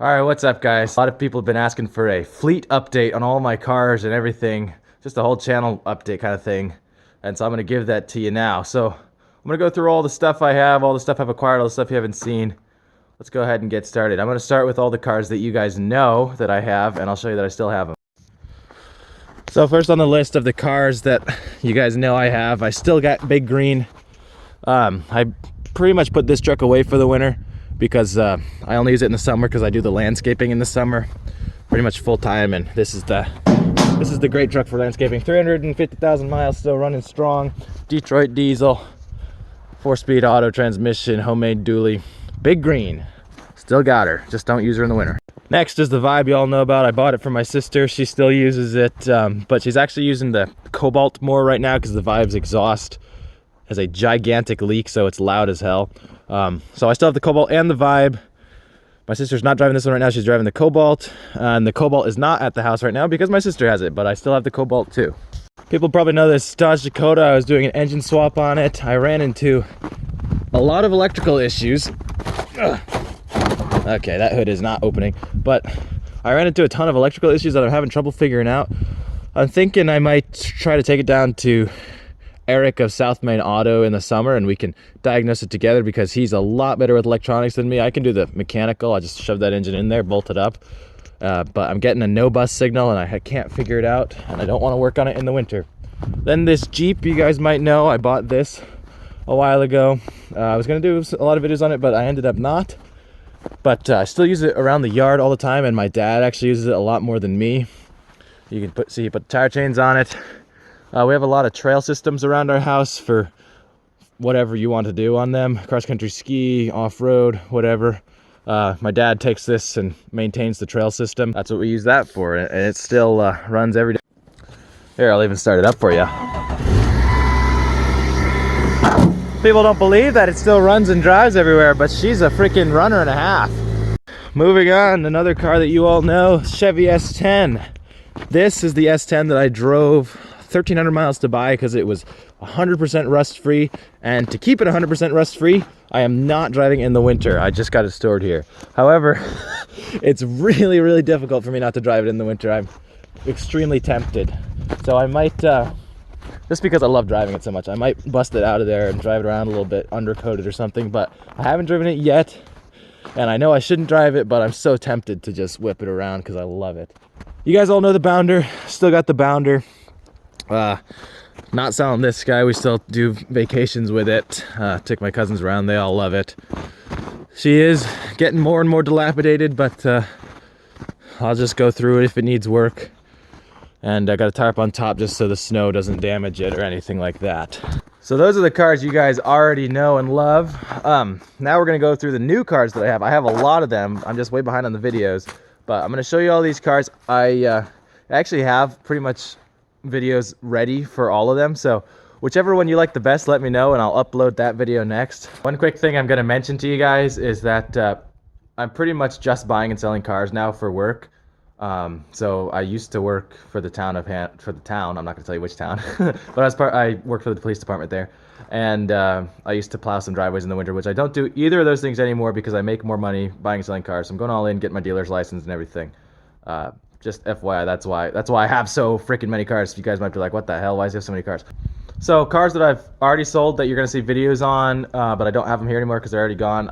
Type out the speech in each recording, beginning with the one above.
All right, what's up, guys? A lot of people have been asking for a fleet update on all my cars and everything, just a whole channel update kind of thing. And so I'm going to give that to you now. So I'm going to go through all the stuff I have, all the stuff I've acquired, all the stuff you haven't seen. Let's go ahead and get started. I'm going to start with all the cars that you guys know that I have, and I'll show you that I still have them. So first on the list of the cars that you guys know I have, I still got Big Green. I pretty much put this truck away for the winter, because I only use it in the summer because I do the landscaping in the summer pretty much full time, and this is the great truck for landscaping. 350,000 miles, still running strong. Detroit diesel, 4-speed auto transmission, homemade dually. Big Green, still got her, just don't use her in the winter. Next is the Vibe you all know about. I bought it for my sister. She still uses it, but she's actually using the Cobalt more right now because the Vibe's exhaust has a gigantic leak, so it's loud as hell. So I still have the Cobalt and the Vibe. My sister's not driving this one right now. She's driving the Cobalt, and the Cobalt is not at the house right now because my sister has it, but I still have the Cobalt too. People probably know this Dodge Dakota. I was doing an engine swap on it. I ran into a lot of electrical issues. Ugh. Okay, that hood is not opening, but I ran into a ton of electrical issues that I'm having trouble figuring out. I'm thinking I might try to take it down to Eric of South Main Auto in the summer, and we can diagnose it together because he's a lot better with electronics than me. I can do the mechanical. I just shove that engine in there, bolt it up, but I'm getting a no bus signal and I can't figure it out, and I don't want to work on it in the winter. Then this Jeep, you guys might know, I bought this a while ago. I was going to do a lot of videos on it, but I ended up not. But I still use it around the yard all the time, and my dad actually uses it a lot more than me. You can see he put tire chains on it. We have a lot of trail systems around our house for whatever you want to do on them. Cross-country ski, off-road, whatever. My dad takes this and maintains the trail system. That's what we use that for, and it still runs every day. Here, I'll even start it up for you. People don't believe that it still runs and drives everywhere, but she's a freaking runner and a half. Moving on, another car that you all know, Chevy S10. This is the S10 that I drove 1,300 miles to buy because it was 100% rust free, and to keep it 100% rust free, I am not driving in the winter. I just got it stored here. However, it's really, really difficult for me not to drive it in the winter. I'm extremely tempted. So I might, just because I love driving it so much, I might bust it out of there and drive it around a little bit, undercoat it or something, but I haven't driven it yet, and I know I shouldn't drive it, but I'm so tempted to just whip it around because I love it. You guys all know the Bounder. Still got the Bounder. Not selling this guy. We still do vacations with it. Took my cousins around. They all love it. She is getting more and more dilapidated, but I'll just go through it if it needs work. And I got a tarp on top just so the snow doesn't damage it or anything like that. So those are the cars you guys already know and love. Now we're gonna go through the new cars that I have. I have a lot of them. I'm just way behind on the videos, but I'm gonna show you all these cars. I actually have pretty much videos ready for all of them, so whichever one you like the best, let me know and I'll upload that video next. One quick thing I'm going to mention to you guys is that I'm pretty much just buying and selling cars now for work. So I used to work for the town of I'm not going to tell you which town, but I worked for the police department there, and I used to plow some driveways in the winter, which I don't do either of those things anymore because I make more money buying and selling cars. So I'm going all in, getting my dealer's license and everything. Just FYI, that's why I have so freaking many cars. You guys might be like, what the hell, why does he have so many cars? So cars that I've already sold that you're gonna see videos on, but I don't have them here anymore because they're already gone.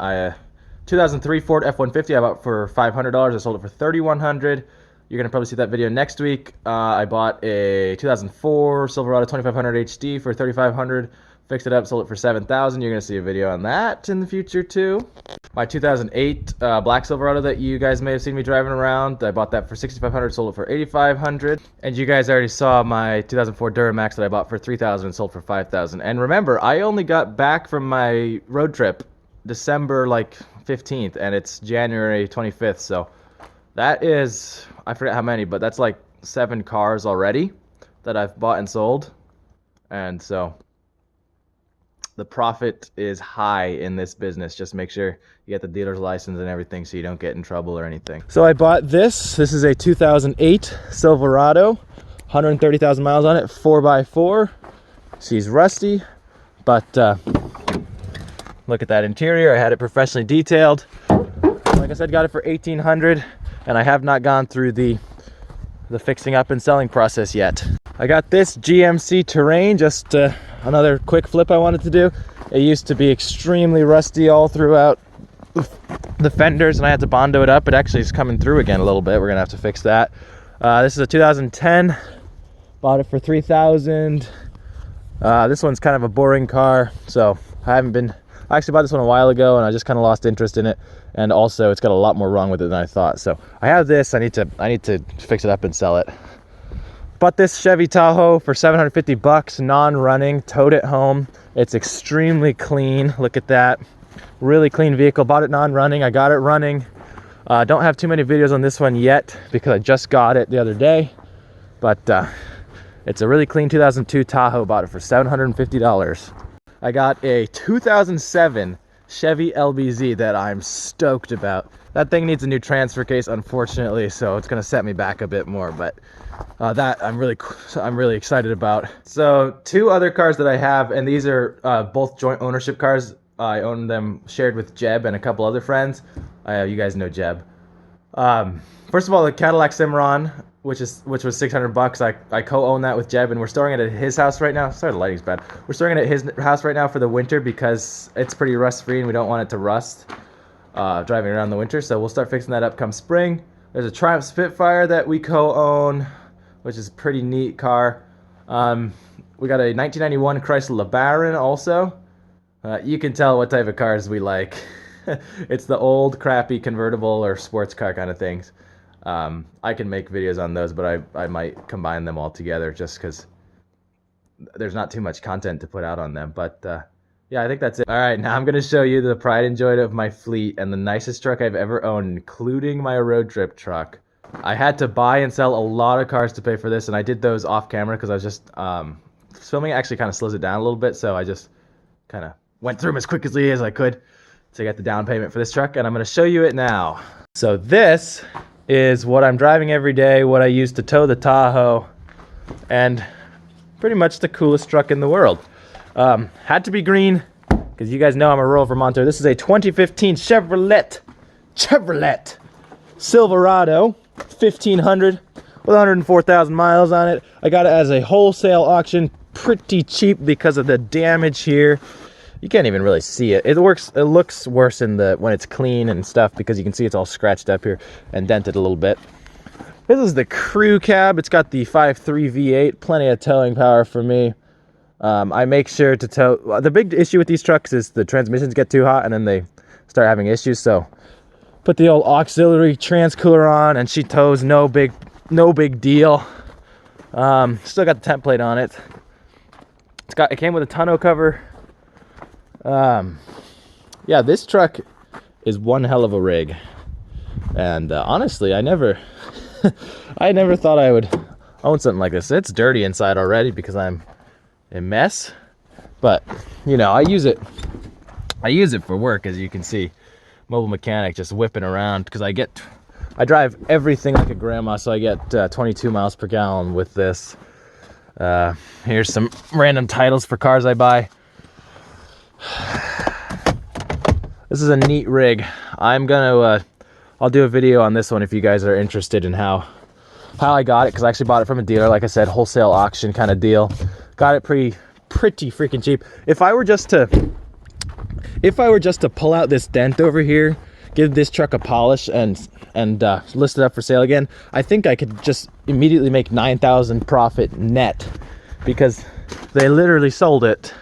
2003 Ford F-150 I bought for $500. I sold it for $3,100. You're gonna probably see that video next week. I bought a 2004 Silverado 2500 HD for $3,500. Fixed it up, sold it for $7,000. You're gonna see a video on that in the future too. My 2008 black Silverado that you guys may have seen me driving around, I bought that for $6,500, sold it for $8,500. And you guys already saw my 2004 Duramax that I bought for $3,000 and sold for $5,000. And remember, I only got back from my road trip December 15th, and it's January 25th. So that is, I forget how many, but that's like 7 cars already that I've bought and sold. And so the profit is high in this business. Just make sure you get the dealer's license and everything so you don't get in trouble or anything. So I bought this. This is a 2008 Silverado, 130,000 miles on it, 4x4. She's rusty, but look at that interior. I had it professionally detailed. Like I said, got it for $1,800, and I have not gone through the fixing up and selling process yet. I got this GMC Terrain, just another quick flip I wanted to do. It used to be extremely rusty all throughout the fenders, and I had to Bondo it up. It actually is coming through again a little bit. We're gonna have to fix that. This is a 2010. Bought it for $3,000. This one's kind of a boring car, so I actually bought this one a while ago, and I just kind of lost interest in it. And also, it's got a lot more wrong with it than I thought. So I have this. I need to fix it up and sell it. Bought this Chevy Tahoe for $750, non-running. Towed it home. It's extremely clean. Look at that. Really clean vehicle. Bought it non-running. I got it running. Don't have too many videos on this one yet because I just got it the other day. But it's a really clean 2002 Tahoe. Bought it for $750. I got a 2007 Chevy LBZ that I'm stoked about. That thing needs a new transfer case, unfortunately, so it's gonna set me back a bit more, but that I'm really excited about. So 2 other cars that I have, and these are both joint ownership cars. I own them shared with Jeb and a couple other friends. You guys know Jeb. First of all, the Cadillac Cimarron, which was $600. I co-own that with Jeb, and we're storing it at his house right now. Sorry, the lighting's bad. We're storing it at his house right now for the winter because it's pretty rust-free and we don't want it to rust driving around the winter. So we'll start fixing that up come spring. There's a Triumph Spitfire that we co-own, which is a pretty neat car. We got a 1991 Chrysler LeBaron also. You can tell what type of cars we like. It's the old crappy convertible or sports car kind of things. I can make videos on those, but I might combine them all together just because there's not too much content to put out on them. But yeah, I think that's it. All right, now I'm going to show you the pride and joy of my fleet and the nicest truck I've ever owned, including my road trip truck. I had to buy and sell a lot of cars to pay for this, and I did those off camera because I was just filming. It actually kind of slows it down a little bit, so I just kind of went through them as quickly as I could to get the down payment for this truck, and I'm going to show you it now. So this is what I'm driving every day, what I use to tow the Tahoe, and pretty much the coolest truck in the world. Had to be green, because you guys know I'm a rural Vermonter. This is a 2015 Chevrolet Silverado 1500 with 104,000 miles on it. I got it as a wholesale auction, pretty cheap because of the damage here. You can't even really see it. It looks worse when it's clean and stuff because you can see it's all scratched up here and dented a little bit. This is the crew cab. It's got the 5.3 V8, plenty of towing power for me. I make sure to tow. The big issue with these trucks is the transmissions get too hot and then they start having issues. So put the old auxiliary transcooler on and she tows no big deal. Still got the template on it. It came with a tonneau cover. Yeah, this truck is one hell of a rig, and honestly, I never thought I would own something like this. It's dirty inside already because I'm a mess, but you know, I use it for work, as you can see. Mobile mechanic, just whipping around because I drive everything like a grandma, so I get 22 miles per gallon with this. Here's some random titles for cars I buy. This is a neat rig. I'll do a video on this one if you guys are interested in how I got it, because I actually bought it from a dealer, like I said, wholesale auction kind of deal. Got it pretty freaking cheap. If I were just to pull out this dent over here, give this truck a polish and list it up for sale again, I think I could just immediately make $9,000 profit net, because they literally sold it.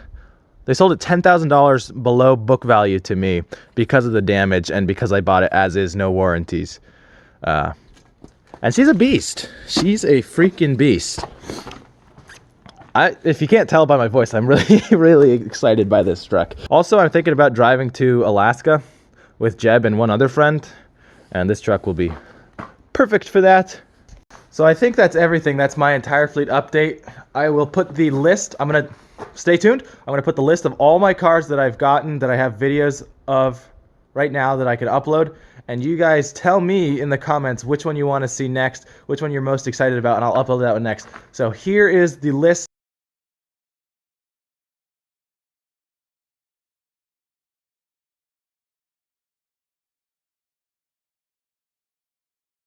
They sold it $10,000 below book value to me because of the damage and because I bought it as is, no warranties. And she's a beast. She's a freaking beast. If you can't tell by my voice, I'm really excited by this truck. Also, I'm thinking about driving to Alaska with Jeb and one other friend, and this truck will be perfect for that. So I think that's everything. That's my entire fleet update. I will put the list. Stay tuned. I'm going to put the list of all my cars that I've gotten, that I have videos of right now that I could upload. And you guys tell me in the comments which one you want to see next, which one you're most excited about, and I'll upload that one next. So here is the list.